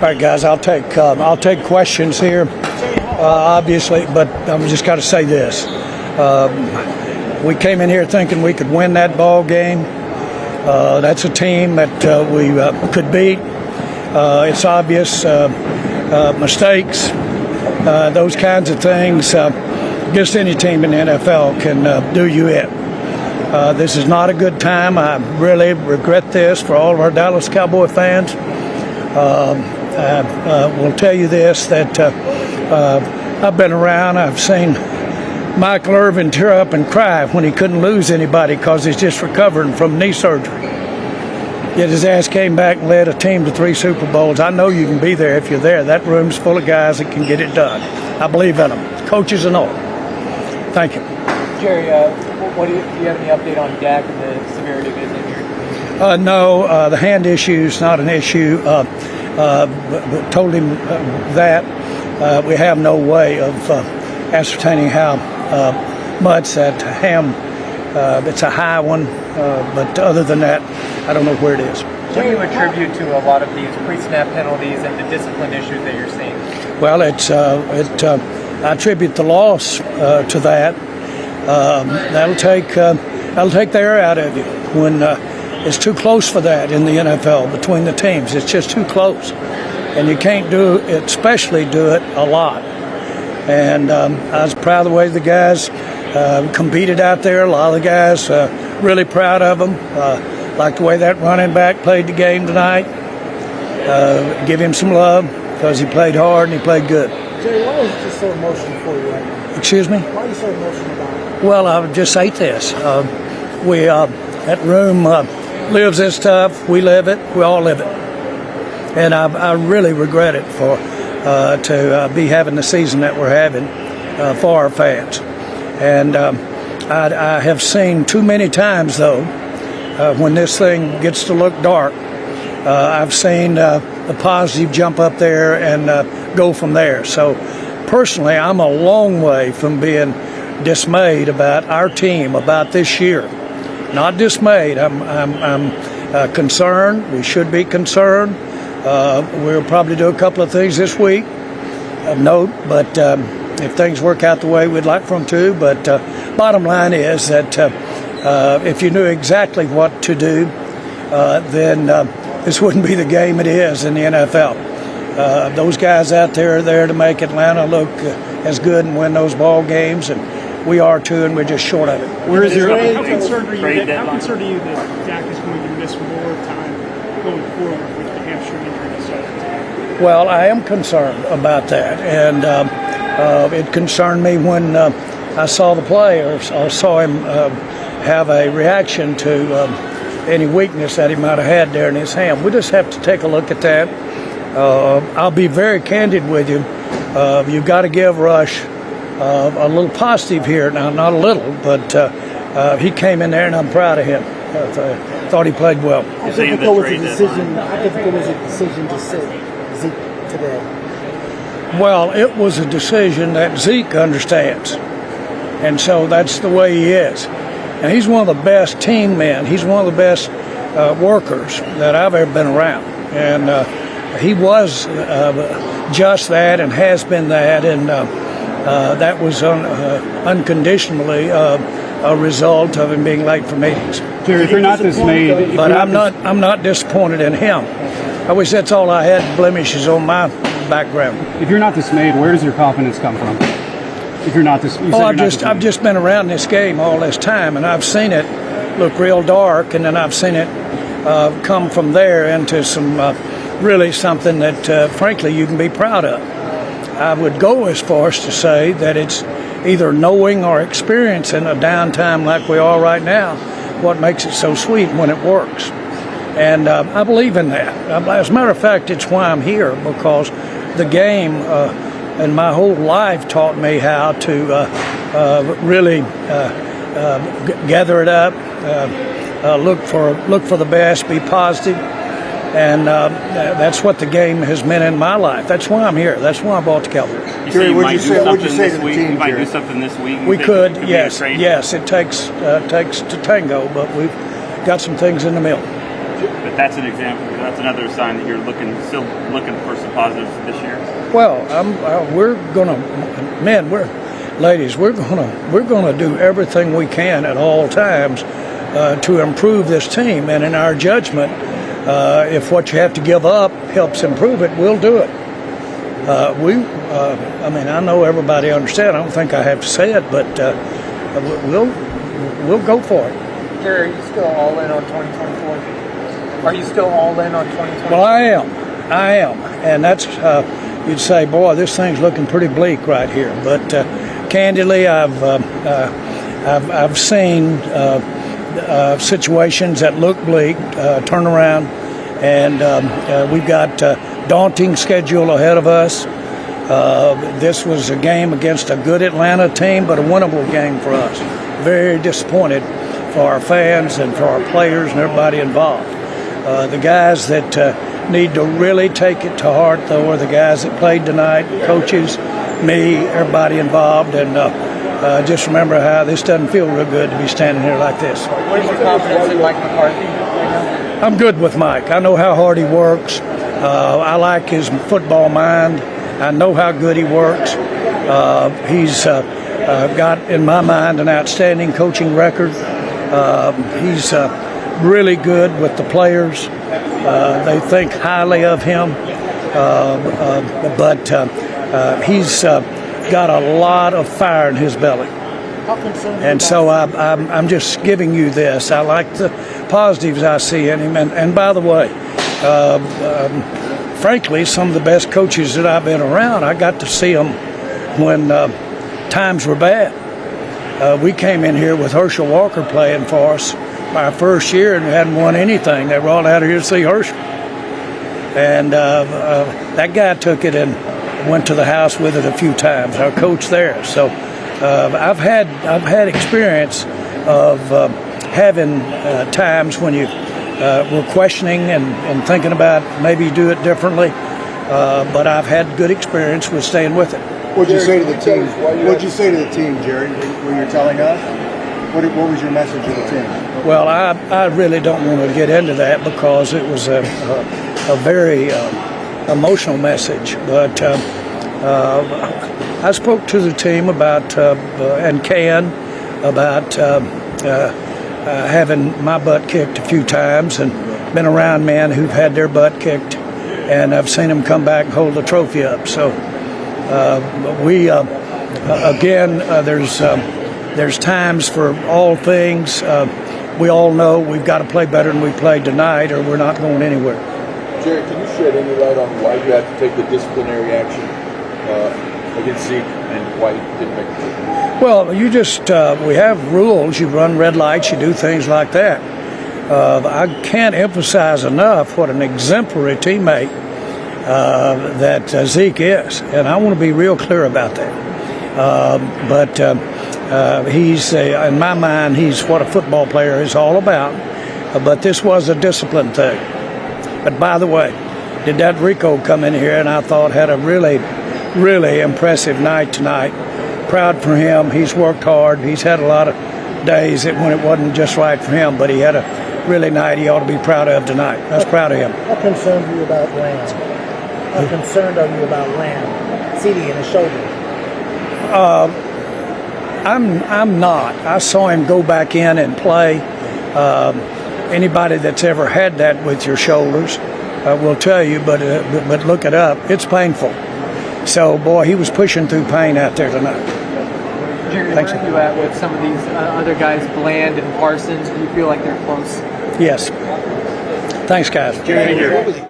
right, guys, I'll take questions here, obviously, but I'm just got to say this. We came in here thinking we could win that ball game. That's a team that we could beat. It's obvious mistakes, those kinds of things. Against any team in the NFL can do you in. This is not a good time. I really regret this for all of our Dallas Cowboy fans. I will tell you this, that I've been around. I've seen Michael Irvin tear up and cry when he couldn't lose anybody because he's just recovering from knee surgery. Yet his ass came back and led a team to 3 Super Bowls. I know you can be there if you're there. That room's full of guys that can get it done. I believe in them, coaches and all. Thank you. Jerry, do you have any update on Dak and the severity of his injury? No, the hand issue is not an issue. Told him that. We have no way of ascertaining how much that ham. It's a high one, but other than that, I don't know where it is. What do you attribute to a lot of these pre-snap penalties and the discipline issues that you're seeing? Well, I attribute the loss to that. That'll take the air out of you when it's too close for that in the NFL between the teams. It's just too close, and you can't do it, especially do it a lot. And I was proud of the way the guys competed out there. A lot of the guys really proud of them. Like the way that running back played the game tonight. Give him some love because he played hard and he played good. Jerry, why is it just so emotional for you right now? Excuse me? Why are you so emotional about it? Well, I would just say this. That room lives this stuff. We live it. We all live it. And I really regret it to be having the season that we're having for our fans. And I have seen too many times, though, when this thing gets to look dark, I've seen the positive jump up there and go from there. So personally, I'm a long way from being dismayed about our team, about this year. Not dismayed. I'm concerned. We should be concerned. We'll probably do a couple of things this week of note, but if things work out the way we'd like for them to. But bottom line is that if you knew exactly what to do, then this wouldn't be the game it is in the NFL. Those guys out there are there to make Atlanta look as good and win those ball games, and we are too, and we're just short of it. Where is your how concerned are you that Dak is going to miss more time going forward with the hamstring injury? Well, I am concerned about that, and it concerned me when I saw the play or saw him have a reaction to any weakness that he might have had there in his hand. We just have to take a look at that. I'll be very candid with you. You've got to give Rush a little positive here. Now, not a little, but he came in there, and I'm proud of him. I thought he played well. How difficult was the decision to sit Zeke today? Well, it was a decision that Zeke understands, and so that's the way he is. And he's one of the best team men. He's one of the best workers that I've ever been around. And he was just that and has been that, and that was unconditionally a result of him being late for meetings. Jerry, if you're not dismayed, but I'm not disappointed in him. I wish that's all I had blemishes on my background. If you're not dismayed, where does your confidence come from? If you're not dismayed, I've just been around this game all this time, and I've seen it look real dark, and then I've seen it come from there into some really something that, frankly, you can be proud of. I would go as far as to say that it's either knowing or experiencing a downtime like we are right now, what makes it so sweet when it works. And I believe in that. As a matter of fact, it's why I'm here, because the game and my whole life taught me how to really gather it up, look for the best, be positive. And that's what the game has meant in my life. That's why I'm here. That's why I bought the Cowboys. You might do something this week. You might do something this week. We could, yes. Yes, it takes to tango, but we've got some things in the middle. But that's an example. That's another sign that you're still looking for some positives this year. Well, ladies, we're gonna do everything we can at all times to improve this team. And in our judgment, if what you have to give up helps improve it, we'll do it. I know everybody understands. I don't think I have to say it, but we'll go for it. Jerry, are you still all in on 2024? Are you still all in on 2024? Well, I am, and that's you'd say, boy, this thing's looking pretty bleak right here. But candidly, I've seen situations that look bleak turn around, and we've got a daunting schedule ahead of us. This was a game against a good Atlanta team, but a winnable game for us. Very disappointed for our fans and for our players and everybody involved. The guys that need to really take it to heart, though, are the guys that played tonight, coaches, me, everybody involved, and just remember how this doesn't feel real good to be standing here like this. What is your confidence in Mike McCarthy right now? I'm good with Mike. I know how hard he works. I like his football mind. I know how good he works. He's got, in my mind, an outstanding coaching record. He's really good with the players. They think highly of him. But he's got a lot of fire in his belly. And so I'm just giving you this. I like the positives I see in him. And by the way, frankly, some of the best coaches that I've been around, I got to see them when times were bad. We came in here with Herschel Walker playing for us our first year and we hadn't won anything. They were all out of here to see Herschel. And that guy took it and went to the house with it a few times, our coach there. So I've had experience of having times when you were questioning and thinking about maybe do it differently. But I've had good experience with staying with it. What'd you say to the team? What'd you say to the team, Jerry? When you're telling us? What was your message to the team? Well, I really don't want to get into that because it was a very emotional message. But I spoke to the team about and Ken about having my butt kicked a few times and been around men who've had their butt kicked, and I've seen them come back and hold the trophy up. So there's times for all things. We all know we've got to play better than we played tonight or we're not going anywhere. Jerry, can you shed any light on why you had to take the disciplinary action against Zeke and why you didn't make it? Well, you just, we have rules. You run red lights, you do things like that. I can't emphasize enough what an exemplary teammate that Zeke is, and I want to be real clear about that. But he's, in my mind, he's what a football player is all about. But this was a discipline thing. But by the way, did that Rico come in here and I thought had a really, really impressive night tonight. Proud for him. He's worked hard. He's had a lot of days when it wasn't just right for him, but he had a really night he ought to be proud of tonight. I was proud of him. How concerned are you about Lamb? How concerned are you about Lamb? CD in his shoulder. I'm not. I saw him go back in and play. Anybody that's ever had that with your shoulders will tell you, but look it up. It's painful. So, boy, he was pushing through pain out there tonight. Jerry, where are you at with some of these other guys, Bland and Parsons? Do you feel like they're close? Yes. Thanks, guys. Jerry,